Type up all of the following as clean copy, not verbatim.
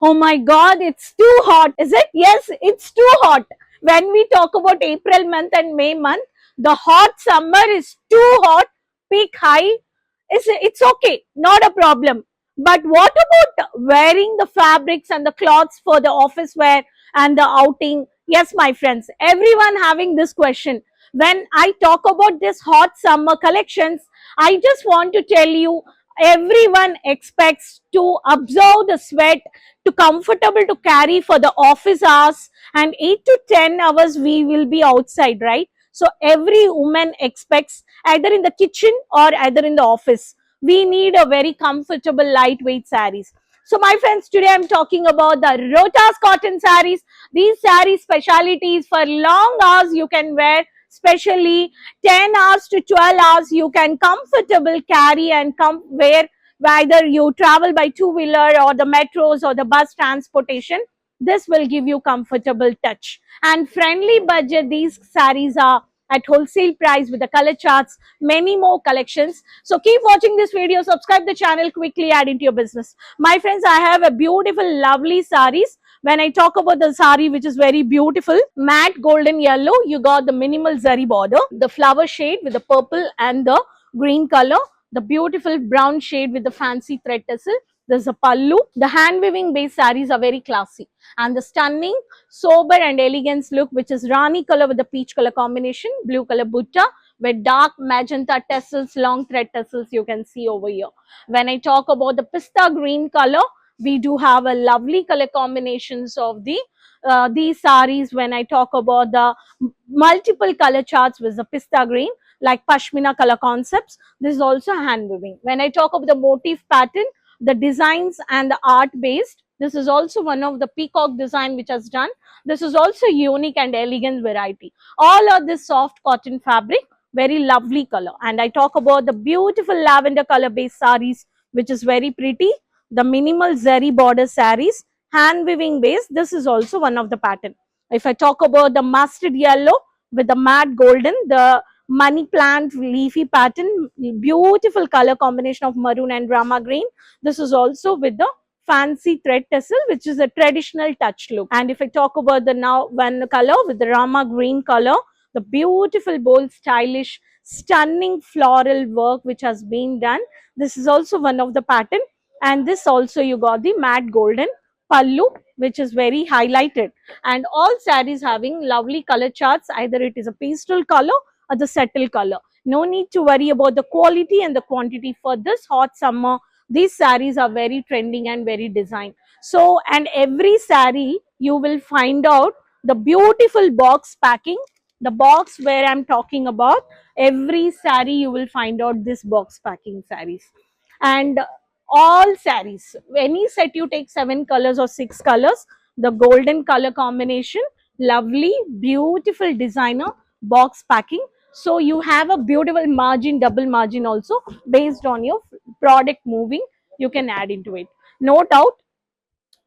Oh my God, it's too hot. Is it? Yes, it's too hot. When we talk about April month and May month, the hot summer is too hot, peak high. It's okay, not a problem. But what about wearing the fabrics and the cloths for the office wear and the outing? Yes, my friends, everyone having this question. When I talk about this hot summer collections, I just want to tell you everyone expects to absorb the sweat to comfortable to carry for the office hours, and 8 to 10 hours we will be outside, right? So every woman expects either in the kitchen or either in the office, we need a very comfortable lightweight sarees. So my friends, today I'm talking about the Rotas cotton sarees. These sarees specialities for long hours you can wear, especially 10 hours to 12 hours you can comfortable carry and wear, whether you travel by two-wheeler or the metros or the bus transportation. This will give you comfortable touch and friendly budget. These sarees are at wholesale price with the color charts, many more collections. So keep watching this video, subscribe the channel, quickly add into your business. My friends, I have a beautiful lovely sarees. When I talk about the sari, which is very beautiful, matte golden yellow, you got the minimal zari border, the flower shade with the purple and the green color, the beautiful brown shade with the fancy thread tassel. There's a pallu. The hand weaving based sarees are very classy, and the stunning, sober and elegance look, which is Rani color with the peach color combination, blue color butta with dark magenta tassels, long thread tassels you can see over here. When I talk about the pista green color, we do have a lovely color combinations of these sarees. When I talk about the multiple color charts with the pista green, like pashmina color concepts, this is also hand weaving. When I talk about the motif pattern, the designs and the art based, this is also one of the peacock design which has done. This is also unique and elegant variety. All of this soft cotton fabric, very lovely color. And I talk about the beautiful lavender color based sarees, which is very pretty. The minimal zari border sarees, hand weaving base, this is also one of the pattern. If I talk about the mustard yellow with the matte golden, the money plant leafy pattern, beautiful color combination of maroon and rama green. This is also with the fancy thread tassel, which is a traditional touch look. And if I talk about the now one color with the rama green color, the beautiful bold stylish stunning floral work which has been done, this is also one of the pattern. And this also you got the matte golden pallu, which is very highlighted. And all sarees having lovely color charts, either it is a pastel color or the settle color. No need to worry about the quality and the quantity. For this hot summer, these sarees are very trending and very designed. So, and every saree you will find out the beautiful box packing. The box where I'm talking about, every saree you will find out this box packing sarees. And all sarees, any set you take 7 colors or 6 colors, the golden color combination, lovely beautiful designer box packing. So you have a beautiful margin, double margin also, based on your product moving, you can add into it. No doubt,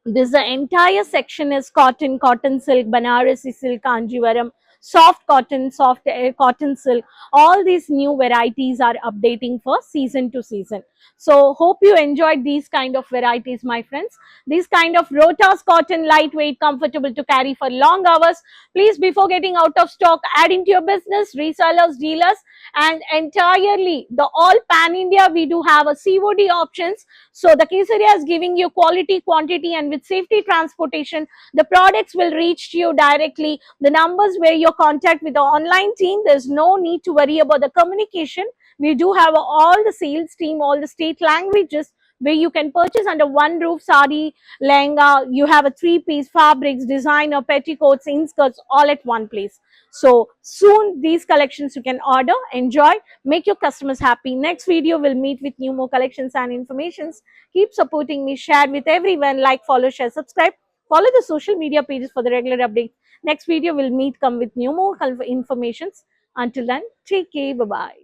this the entire section is cotton, cotton silk, Banarasi silk, Kanjivaram, soft cotton, soft cotton silk. All these new varieties are updating for season to season. So hope you enjoyed these kind of varieties, my friends. These kind of Rotas cotton, lightweight, comfortable to carry for long hours. Please, before getting out of stock, add into your business, resellers, dealers, and entirely the all pan India. We do have a COD options. So the Kesaria is giving you quality, quantity, and with safety transportation, the products will reach to you directly. The numbers where your contact with the online team, there's no need to worry about the communication. We do have all the sales team, all the state languages where you can purchase under one roof, sari, lehenga, you have a 3-piece fabrics, designer, petticoats, inskirts, all at one place. So soon these collections you can order, enjoy, make your customers happy. Next video will meet with new more collections and informations. Keep supporting me, share with everyone, like, follow, share, subscribe. Follow the social media pages for the regular updates. Next video will meet come with new more informations. Until then, take care, bye bye.